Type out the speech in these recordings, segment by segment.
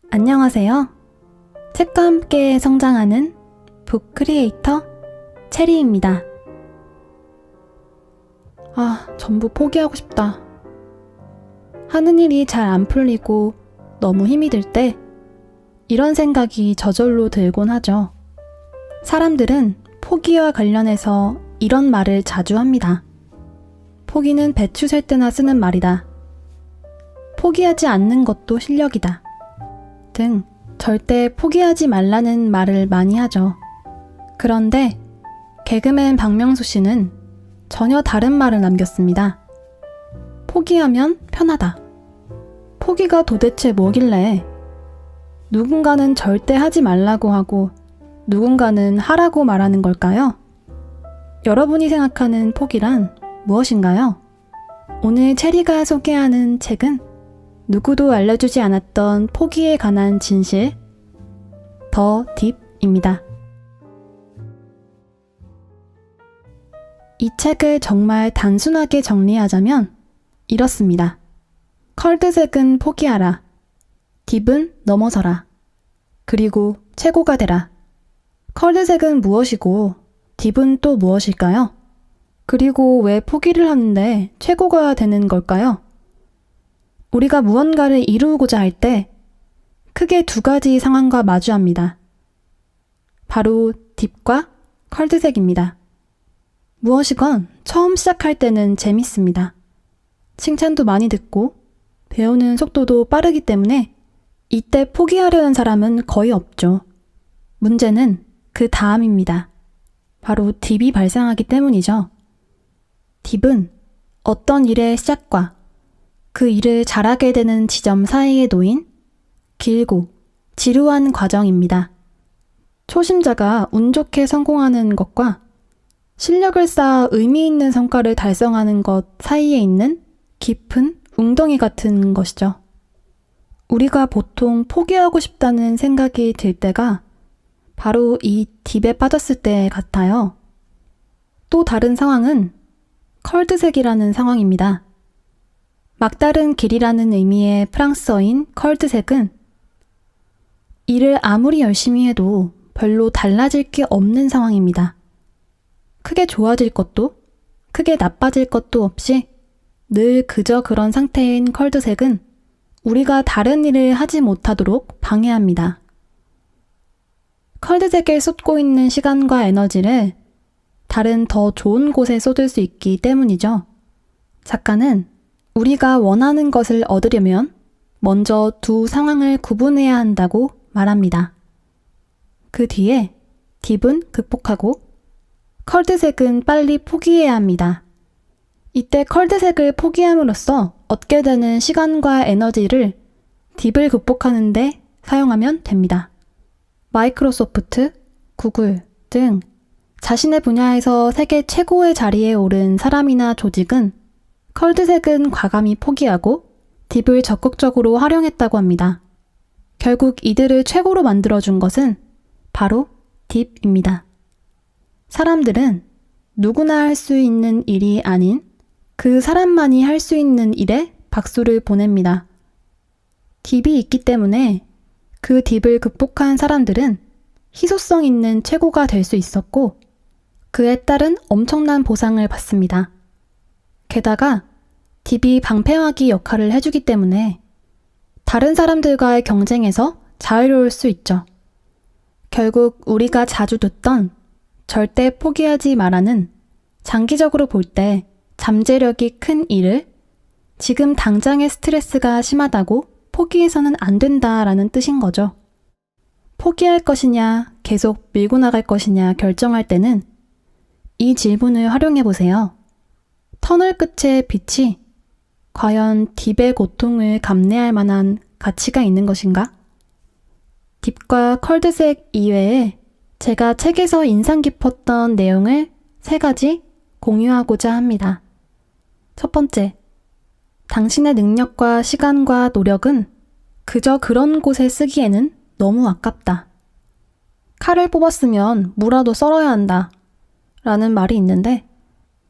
안녕하세요. 책과 함께 성장하는 북 크리에이터 체리입니다. 전부 포기하고 싶다. 하는 일이 잘 안 풀리고 너무 힘이 들 때 이런 생각이 저절로 들곤 하죠. 사람들은 포기와 관련해서 이런 말을 자주 합니다. 포기는 배추 셀 때나 쓰는 말이다. 포기하지 않는 것도 실력이다. 등 절대 포기하지 말라는 말을 많이 하죠. 그런데 개그맨 박명수 씨는 전혀 다른 말을 남겼습니다. 포기하면 편하다. 포기가 도대체 뭐길래 누군가는 절대 하지 말라고 하고 누군가는 하라고 말하는 걸까요? 여러분이 생각하는 포기란 무엇인가요? 오늘 체리가 소개하는 책은 누구도 알려주지 않았던 포기에 관한 진실, 더 딥입니다. 이 책을 정말 단순하게 정리하자면 이렇습니다. 컬드색은 포기하라. 딥은 넘어서라. 그리고 최고가 되라. 컬드색은 무엇이고 딥은 또 무엇일까요? 그리고 왜 포기를 하는데 최고가 되는 걸까요? 우리가 무언가를 이루고자 할 때 크게 두 가지 상황과 마주합니다. 바로 딥과 컬드색입니다. 무엇이건 처음 시작할 때는 재밌습니다. 칭찬도 많이 듣고 배우는 속도도 빠르기 때문에 이때 포기하려는 사람은 거의 없죠. 문제는 그 다음입니다. 바로 딥이 발생하기 때문이죠. 딥은 어떤 일의 시작과 그 일을 잘하게 되는 지점 사이에 놓인 길고 지루한 과정입니다. 초심자가 운 좋게 성공하는 것과 실력을 쌓아 의미 있는 성과를 달성하는 것 사이에 있는 깊은 웅덩이 같은 것이죠. 우리가 보통 포기하고 싶다는 생각이 들 때가 바로 이 딥에 빠졌을 때 같아요. 또 다른 상황은 컬드색이라는 상황입니다. 막다른 길이라는 의미의 프랑스어인 컬드색은 일을 아무리 열심히 해도 별로 달라질 게 없는 상황입니다. 크게 좋아질 것도 크게 나빠질 것도 없이 늘 그저 그런 상태인 컬드색은 우리가 다른 일을 하지 못하도록 방해합니다. 컬드색에 쏟고 있는 시간과 에너지를 다른 더 좋은 곳에 쏟을 수 있기 때문이죠. 작가는 우리가 원하는 것을 얻으려면 먼저 두 상황을 구분해야 한다고 말합니다. 그 뒤에 딥은 극복하고 컬드색은 빨리 포기해야 합니다. 이때 컬드색을 포기함으로써 얻게 되는 시간과 에너지를 딥을 극복하는 데 사용하면 됩니다. 마이크로소프트, 구글 등 자신의 분야에서 세계 최고의 자리에 오른 사람이나 조직은 컬드색은 과감히 포기하고 딥을 적극적으로 활용했다고 합니다. 결국 이들을 최고로 만들어준 것은 바로 딥입니다. 사람들은 누구나 할 수 있는 일이 아닌 그 사람만이 할 수 있는 일에 박수를 보냅니다. 딥이 있기 때문에 그 딥을 극복한 사람들은 희소성 있는 최고가 될 수 있었고 그에 따른 엄청난 보상을 받습니다. 게다가 딥이 방패막이 역할을 해주기 때문에 다른 사람들과의 경쟁에서 자유로울 수 있죠. 결국 우리가 자주 듣던 절대 포기하지 말라는 장기적으로 볼 때 잠재력이 큰 일을 지금 당장의 스트레스가 심하다고 포기해서는 안 된다라는 뜻인 거죠. 포기할 것이냐 계속 밀고 나갈 것이냐 결정할 때는 이 질문을 활용해 보세요. 터널 끝의 빛이 과연 딥의 고통을 감내할 만한 가치가 있는 것인가? 딥과 컬드색 이외에 제가 책에서 인상 깊었던 내용을 3가지 공유하고자 합니다. 첫 번째, 당신의 능력과 시간과 노력은 그저 그런 곳에 쓰기에는 너무 아깝다. 칼을 뽑았으면 무라도 썰어야 한다. 라는 말이 있는데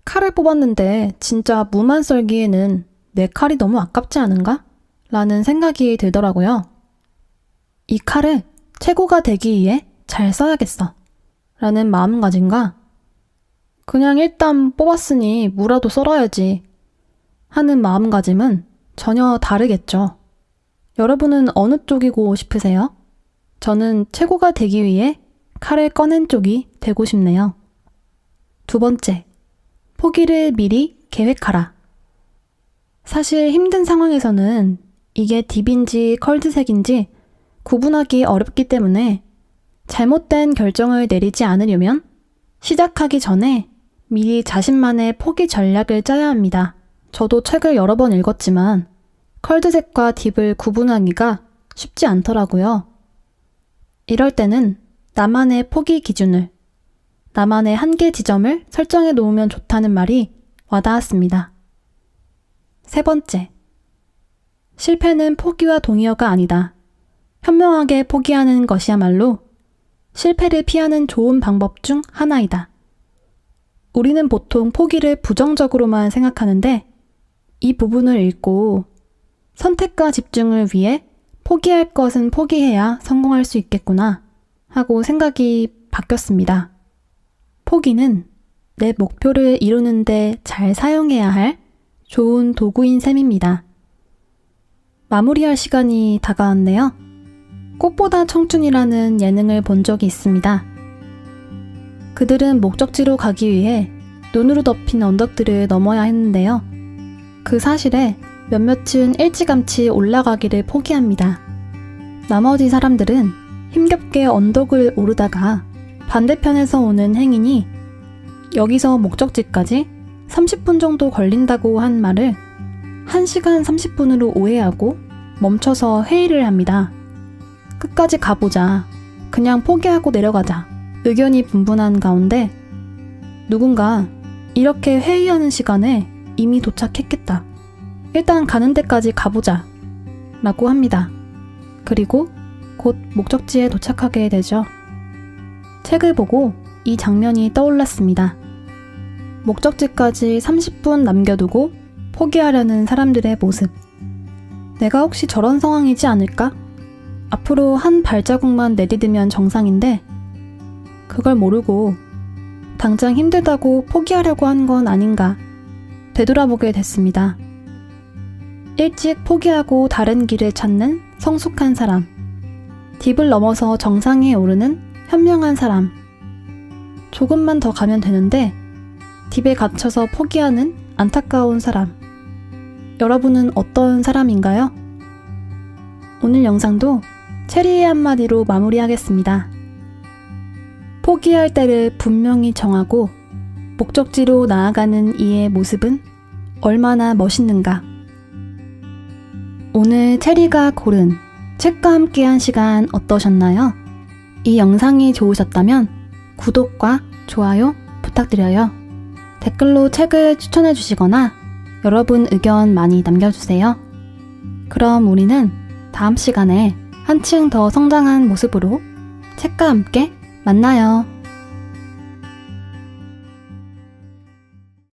칼을 뽑았는데 진짜 무만 썰기에는 내 칼이 너무 아깝지 않은가? 라는 생각이 들더라고요. 이 칼을 최고가 되기 위해 잘 써야겠어. 라는 마음가짐과 그냥 일단 뽑았으니 무라도 썰어야지 하는 마음가짐은 전혀 다르겠죠. 여러분은 어느 쪽이고 싶으세요? 저는 최고가 되기 위해 칼을 꺼낸 쪽이 되고 싶네요. 두 번째, 포기를 미리 계획하라. 사실 힘든 상황에서는 이게 딥인지 컬드색인지 구분하기 어렵기 때문에 잘못된 결정을 내리지 않으려면 시작하기 전에 미리 자신만의 포기 전략을 짜야 합니다. 저도 책을 여러 번 읽었지만 컬드색과 딥을 구분하기가 쉽지 않더라고요. 이럴 때는 나만의 포기 기준을, 나만의 한계 지점을 설정해 놓으면 좋다는 말이 와닿았습니다. 세 번째, 실패는 포기와 동의어가 아니다. 현명하게 포기하는 것이야말로 실패를 피하는 좋은 방법 중 하나이다. 우리는 보통 포기를 부정적으로만 생각하는데 이 부분을 읽고 선택과 집중을 위해 포기할 것은 포기해야 성공할 수 있겠구나 하고 생각이 바뀌었습니다. 포기는 내 목표를 이루는데 잘 사용해야 할 좋은 도구인 셈입니다. 마무리할 시간이 다가왔네요. 꽃보다 청춘이라는 예능을 본 적이 있습니다. 그들은 목적지로 가기 위해 눈으로 덮인 언덕들을 넘어야 했는데요. 그 사실에 몇몇은 일찌감치 올라가기를 포기합니다. 나머지 사람들은 힘겹게 언덕을 오르다가 반대편에서 오는 행인이 여기서 목적지까지 30분 정도 걸린다고 한 말을 1시간 30분으로 오해하고 멈춰서 회의를 합니다. 끝까지 가보자. 그냥 포기하고 내려가자. 의견이 분분한 가운데 누군가 이렇게 회의하는 시간에 이미 도착했겠다. 일단 가는 데까지 가보자. 라고 합니다. 그리고 곧 목적지에 도착하게 되죠. 책을 보고 이 장면이 떠올랐습니다. 목적지까지 30분 남겨두고 포기하려는 사람들의 모습. 내가 혹시 저런 상황이지 않을까? 앞으로 한 발자국만 내디디면 정상인데 그걸 모르고 당장 힘들다고 포기하려고 한 건 아닌가 되돌아보게 됐습니다. 일찍 포기하고 다른 길을 찾는 성숙한 사람, 딥을 넘어서 정상에 오르는 현명한 사람, 조금만 더 가면 되는데 딥에 갇혀서 포기하는 안타까운 사람. 여러분은 어떤 사람인가요? 오늘 영상도 체리의 한마디로 마무리하겠습니다. 포기할 때를 분명히 정하고 목적지로 나아가는 이의 모습은 얼마나 멋있는가. 오늘 체리가 고른 책과 함께한 시간 어떠셨나요? 이 영상이 좋으셨다면 구독과 좋아요 부탁드려요. 댓글로 책을 추천해 주시거나 여러분 의견 많이 남겨주세요. 그럼 우리는 다음 시간에 한층 더 성장한 모습으로 책과 함께 만나요.